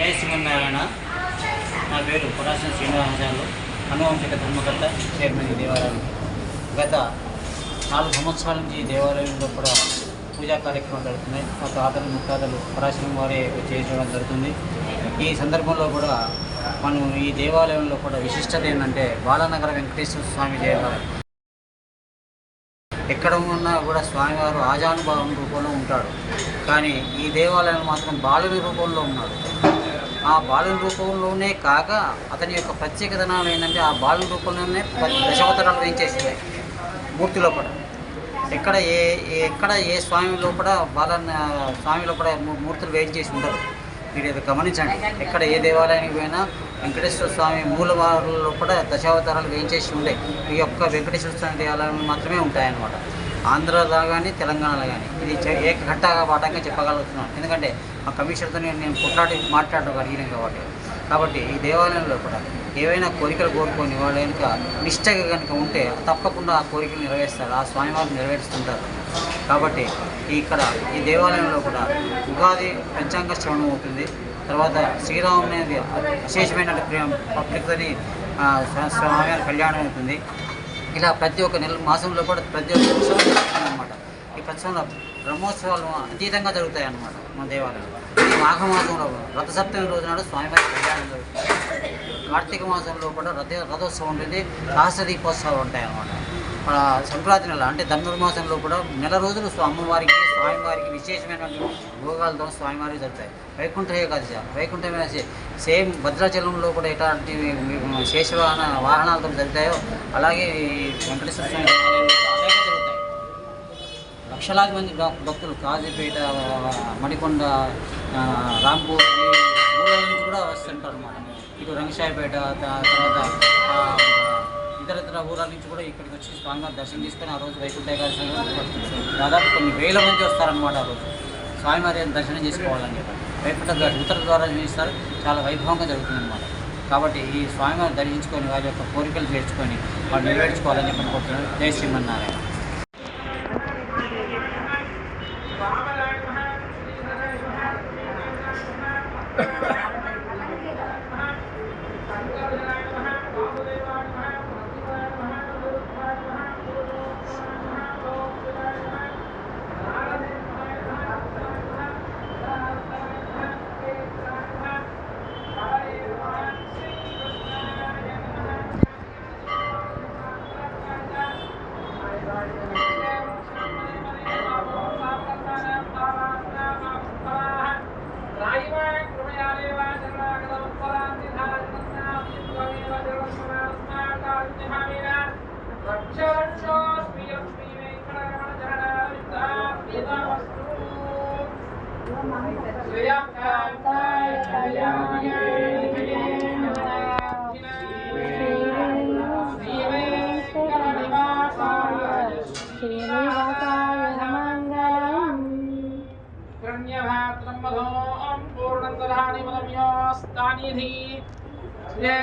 జై శ్రీమన్నారాయణ. నా పేరు పరాశర శ్రీనివాసాలు, అనువంశిక ధర్మకర్త, చైర్మన్ ఈ దేవాలయం. గత 4 సంవత్సరాల నుంచి ఈ దేవాలయంలో కూడా పూజా కార్యక్రమాలు జరుగుతున్నాయి. మా తాతలు ముత్తాతలు పరాశరం వారే చేయడం జరుగుతుంది. ఈ సందర్భంలో కూడా మనం ఈ దేవాలయంలో కూడా విశిష్టత ఏంటంటే బాలనగర వెంకటేశ్వర స్వామి దేవాలయం. ఎక్కడ ఉన్నా కూడా స్వామివారు ఆజానుభావం రూపంలో ఉంటాడు, కానీ ఈ దేవాలయం మాత్రం బాలుని రూపంలో ఉన్నాడు. ఆ బాలుని రూపంలోనే కాక అతని యొక్క ప్రత్యేకతనం ఏంటంటే ఆ బాలుని రూపంలోనే దశావతారాలు వేయించేసినాయి మూర్తి లోపల. ఎక్కడ ఏ స్వామి లోపల స్వామి లోపల మూర్తులు వేయించేసి ఉండరు. మీరు ఇది గమనించండి. ఎక్కడ ఏ దేవాలయానికి పోయినా వెంకటేశ్వర స్వామి మూలవారుల్లో కూడా దశావతారాలు వేయించేసి ఉండే ఈ యొక్క వెంకటేశ్వర స్వామి దేవాలయాలు మాత్రమే ఉంటాయన్నమాట. ఆంధ్రలో కానీ తెలంగాణలో కానీ ఇది ఏకఘట్టగా పాఠంగా చెప్పగలుగుతున్నాను. ఎందుకంటే మా కమిషనర్తో నేను మాట్లాడడం అడిగినాం కాబట్టి ఈ దేవాలయంలో కూడా ఏవైనా కోరికలు కోరుకొని వాళ్ళ కనుక నిష్టగా కనుక ఉంటే తప్పకుండా ఆ కోరికలు నెరవేరుస్తారు, ఆ స్వామివారిని నెరవేరుస్తుంటారు. కాబట్టి ఇక్కడ ఈ దేవాలయంలో కూడా ఉగాది పంచాంగ శ్రవణం అవుతుంది. తర్వాత శ్రీరాముని విశేషమైన పబ్లిక్తోని స్వామివారి కళ్యాణం అవుతుంది. ఇలా ప్రతి ఒక్క మాసంలో కూడా ప్రతి ఒక్క ఉత్సవం జరుగుతుంది అన్నమాట. ఈ ప్రతిష్టంలో బ్రహ్మోత్సవాలు అతీతంగా జరుగుతాయి అన్నమాట మన దేవాలయంలో. ఈ మాఘమాసంలో రథసప్తమి రోజు నాడు స్వామివారి కళ్యాణం జరుగుతుంది. కార్తీక మాసంలో కూడా రథోత్సవం ఉంటుంది, సహస్ర దీపోత్సవాలు ఉంటాయి అన్నమాట. మన సంక్రాంతి నెల అంటే ధనుర్మాసంలో కూడా నెల రోజులు స్వామివారికి విశేషమైనటువంటి భోగాలతో స్వామివారికి జరుగుతాయి. వైకుంఠ ఏకాదశి, వైకుంఠ ఏకాదశి సేమ్ భద్రాచలంలో కూడా ఎలాంటి వాహనాలతో జరుగుతాయో అలాగే ఈ వెంకటేశ్వర స్వామి అలాగే జరుగుతాయి. లక్షలాది మంది భక్తులు కాజీపేట, మణికొండ, రాంపూర్ ఊళ్ళ నుంచి కూడా వస్తుంటారు అన్నమాట. ఇటు రంగశాయపేట, తర్వాత ఇతర ఊరాల నుంచి కూడా ఇక్కడికి వచ్చి స్వామివారి దర్శనం తీసుకొని ఆ రోజు వైకుంఠ ఏకాదశి దాదాపు కొన్ని వేల మంది వస్తారనమాట. ఆ రోజు స్వామివారి దర్శనం చేసుకోవాలని చెప్పి వైకుంఠ ఉత్తర ద్వారా చూపిస్తారు. చాలా వైభవంగా జరుగుతుందన్నమాట. కాబట్టి ఈ స్వామివారిని దర్శించుకొని వారి యొక్క కోరికలు చేర్చుకొని వారు నెరవేర్చుకోవాలని చెప్పి అనుకుంటున్నాను. జై శ్రీమన్నారాయణ.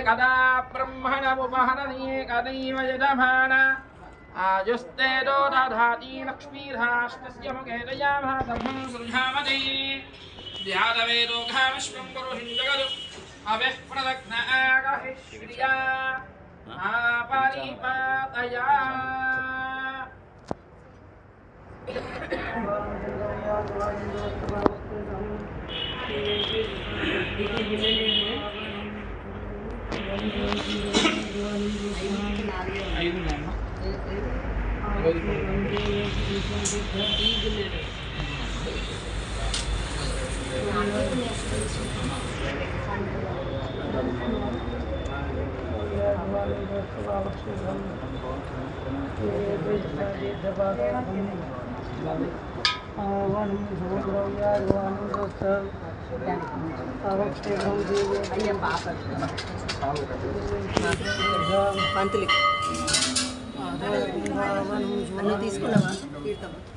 कदा ब्रह्मणमुपहरणे कदैव यजमान आजुस्ते दधाति लक्ष्मीर्हाष्टस्य मुखे दयाभाधर्मं सृजामते ध्यानवेदोघाविश्वं पुरुषं जगदु अवः प्रदग्न आगहिष्क्रिया आपरिपातया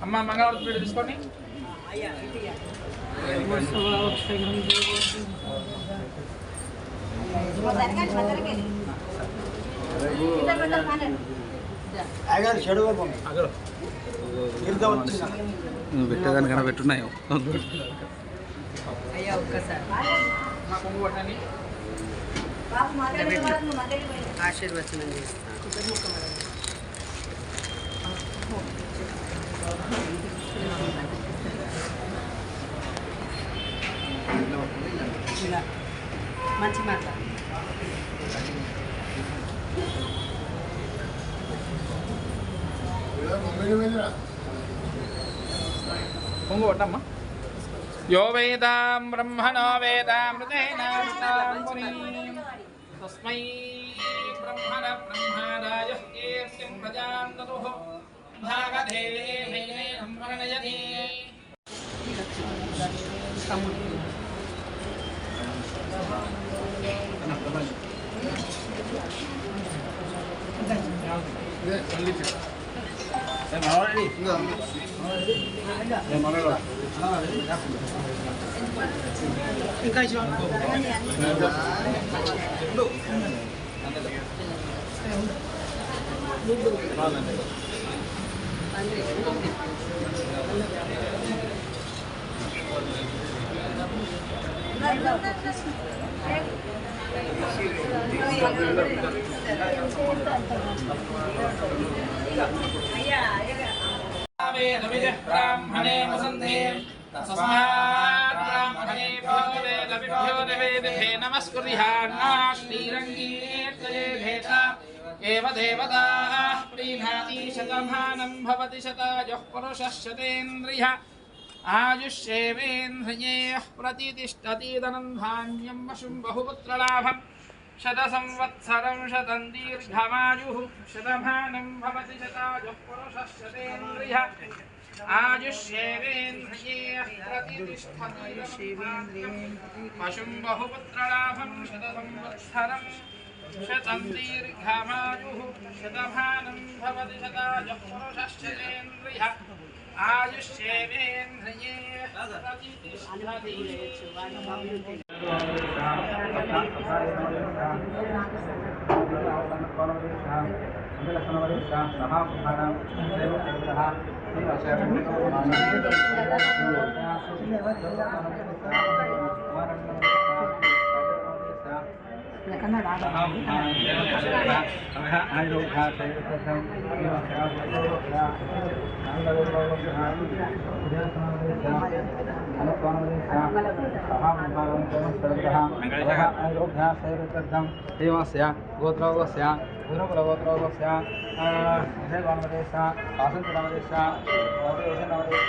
అమ్మ మంగళవారం పీడ తీసుకోండి. నువ్వు పెట్టేదానికన్నా పెట్టున్నాయో అయ్యా ఒక్కసారి పట్టండి. ఆశీర్వచనం చేస్తాను. మంచి మాట. పొంగు పట్టమ్మా. యో వేదాం బ్రహ్మణో వేదామృతేన పురీం తస్మై బ్రహ్మణ బ్రహ్మాదాయ కీర్తిం ప్రజాం తతుః భాగధేవేనం వర్ణయతి. ब्राह्मणे वसन्ते तस्मात् ब्राह्मणेभ्यो वेदविभ्यो देवेभ्ये नमस्कुर्यान्ना श्रीरङ्गीर्तये भेता एव देवताः प्रीणाति शतमानं भवति शतायुः पुरुषः शतेन्द्रियः आयुष्येवेन्द्रिये प्रतितिष्ठति धनं धान्यं वशुं बहुपुत्रलाभम् शतसंवत्सरं शतं दीर्घमायुः शतमानं भवति शतायुः पुरुषः शतेन्द्रियः आयुष्येवेन्द्रिये प्रतितिष्ठति वशुं बहुपुत्रलाभं शतसंवत्सरं शतं दीर्घमायुः शतमानं भवति शतायुः पुरुषः शतेन्द्रियः आयुष्येवेन्द्रिये प्रतितिष्ठति. गोत्रोगस्य गुरुकुलगोत्रोगस्य देवानवदेशः वासन्तनवदेशः वैष्णवदेशः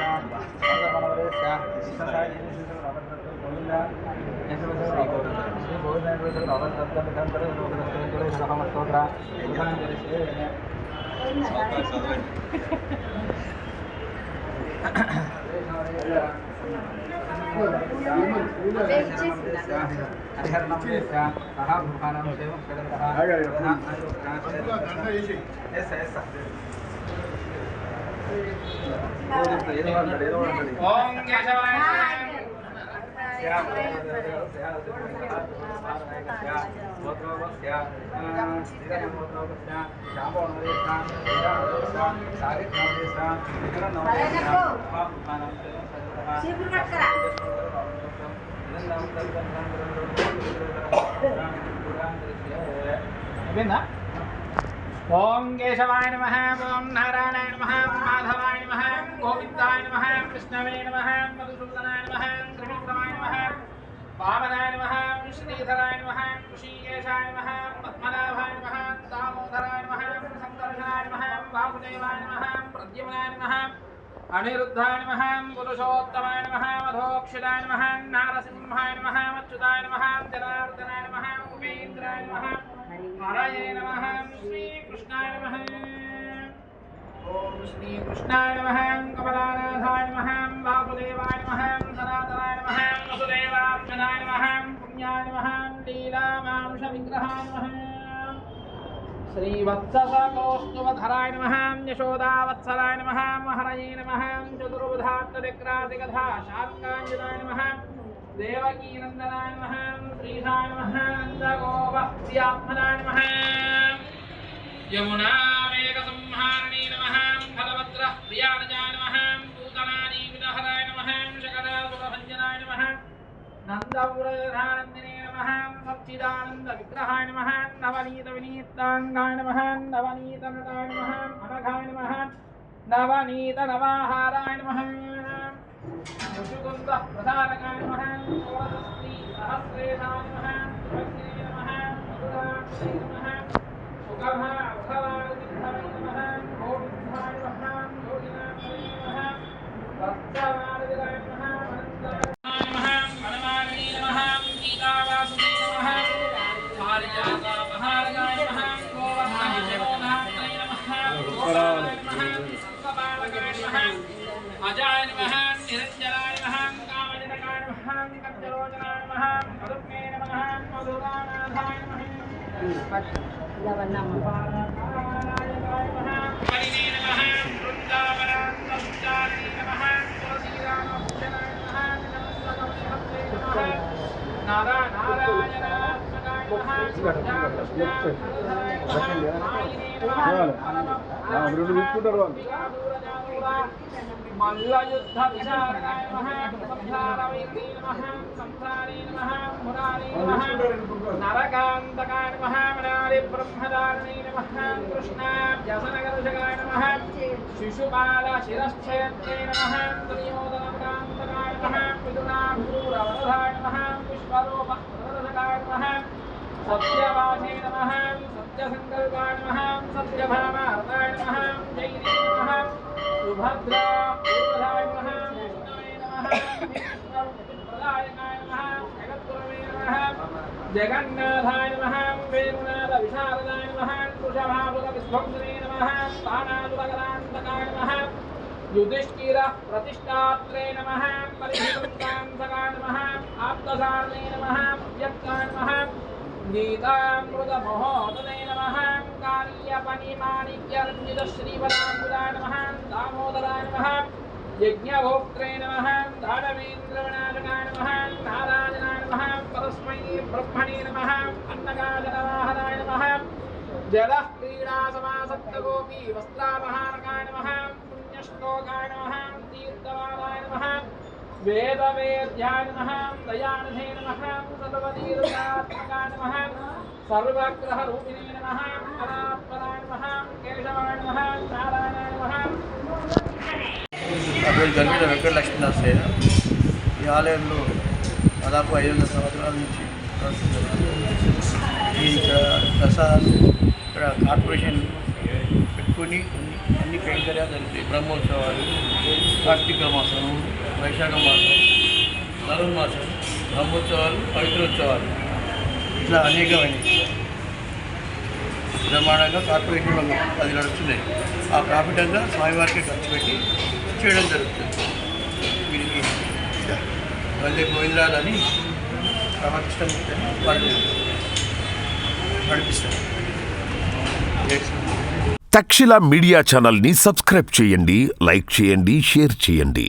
वैष्णवदेशः ओम केशवाय नमः, ओम नारायणाय नमः, माधवाय नमः, गोविंदाय नमः, कृष्णवे नमः, मधुसूदनाय नमः, त्रिविक्रमाय नमः, वामनाय नमः, श्रीधराय नमः, ऋषिकेशाय नमः, पद्मनाभाय नमः, दामोदराय नमः, संकर्षणाय नमः, वासुदेवाय नमः, प्रद्युम्नाय नमः, अनिरुद्धाय नमः, पुरुषोत्तमाय नमः, मधोक्षदाय नमः, नारसिंहाय नमः, अच्युताय नमः, जनार्दनाय नमः, उपेन्द्राय नमः, हरये नमः, श्रीकृष्णाय नमः. ओम श्रीकृष्णाय नमः, कमलानाथाय नमः, वासुदेवाय नमः, सनातनाय नमः, वसुदेवार्चनाय नमः, पुण्याय नमः, लीलामांशविग्रहाय नमः, श्रीवत्सकौस्तुभधराय नमः, यशोदावत्सलाय नमः, हरये नमः, चतुर्बुधात्तविक्रासिकथा शार्ङ्गाञ्जनाय नमः, देवकीनन्दनाय नमः, श्रीशाय नमः, नन्दगोपस्यात्मनाय नमः, यमुनावेगसंहारिणे नमः, फलभद्रप्रियाणजाय नमः, पूतनादीविदहराय नमः, शकलासुरभञ्जनाय नमः, नन्दपुरधानन्दिने नमः, चिदानंद विग्रहाय नमः नवनीत विनीतांगाय नमः नवनीत नटाय नमः अनघाय नमः नवनीत नवाहाराय नमः मुषुकुंद प्रधारकाय नमः ओरस्त्री सहस्रेशाय नमः सुभद्रे नमः मधुराक्षे नमः सुगभा उभवादिभवे नमः गोविन्दाय नमः योगिनाथाय नमः वत्सवादिराय नमः अनन्ताय नमः वनमालिनी नमः गीतावासुदेव नमः भार्याकापहारकाय नमः गोवर्धनजगन्नाथाय नमः गोपालाय नमः सुखपालकाय नमः अजाय नमः निरञ्जनाय नमः कामजनकाय नमः कञ्चलोचनाय नमः मधुग्ने नमः मधुरानाथाय नमः पारायणाय नमः परिणे नमः वृन्दावनान्तचारिणे नमः तुलसीरामभूषणाय नमः नमस्ते नमः नारायणात्मकाय नमः कृष्णाय नमः मल्लयुद्ध विशारदाय नमः संसारवैरिणे नमः संसारे नमः मुरारे नमः नरकान्तकाय नमः मनारि ब्रह्मचारिणे नमः कृष्णाभ्यसनकर्षकाय नमः शिशुपाल शिरश्छेत्रे नमः त्रियोदनकान्तकाय नमः पितुनाभूरवरदाय नमः विश्वरूपवरदकाय नमः सत्यवासे नमः सत्यसङ्कल्पाय नमः सत्यभामार्ताय नमः जैने नमः सुभद्रा पूर्वदाय नमः विष्णवे नमः विष्णुप्रदायकाय नमः जगद्गुरवे नमः जगन्नाथाय नमः वेणुनाथ विशारदाय नमः वृषभासुरविध्वंसने नमः स्थानासुरकरान्तकाय नमः युधिष्ठिर प्रतिष्ठात्रे नमः परिहितकान्तकाय नमः आप्तसारणे नमः व्यक्ताय नमः गीतामृतमहोदने नमः कालीयपनिमाणिक्यरञ्जितश्रीवराम्बुजाय नमः दामोदराय नमः यज्ञभोक्त्रे नमः दानवेन्द्रविनाशकाय नमः नारायणाय नमः परस्मै ब्रह्मणे नमः अन्नकाजनवाहनाय नमः जलक्रीडासमासक्तगोपी वस्त्रापहारकाय नमः पुण्यश्लोकाय नमः तीर्थवादाय नमः वेदवेद्याय नमः दयानिधे नमः सर्वतीर्थात्मकाय नमः सर्वग्रहरूपिणे नमः अनात्मनाय नमः केशवाय नमः नारायणाय नमः అప్పుడు గర్భిణ వెంకట లక్ష్మీనరసయ్య ఈ ఆలయంలో దాదాపు 500 సంవత్సరాల నుంచి ఈ ప్రసాదాలు ఇక్కడ కార్పొరేషన్ పెట్టుకుని అన్ని కైంకర్యాలు జరుగుతాయి. బ్రహ్మోత్సవాలు, కార్తీక మాసం, వైశాఖ మాసం, ధనుర్మాసం, బ్రహ్మోత్సవాలు, పవిత్రోత్సవాలు ఇట్లా అనేకమైనవి బ్రహ్మాండంగా కార్పొరేషన్ వల్ల అది నడుస్తున్నాయి. ఆ ప్రాఫిట్ అంతా స్వామివారికి ఖర్చు పెట్టి చేయడం జరుగుతుంది. వీరికి వల్లే గోవిందరాలని రామకృష్ణమూర్తి అని వాళ్ళు నడిపిస్తారు. తక్షశిల మీడియా ఛానల్ని సబ్స్క్రైబ్ చేయండి, లైక్ చేయండి, షేర్ చేయండి.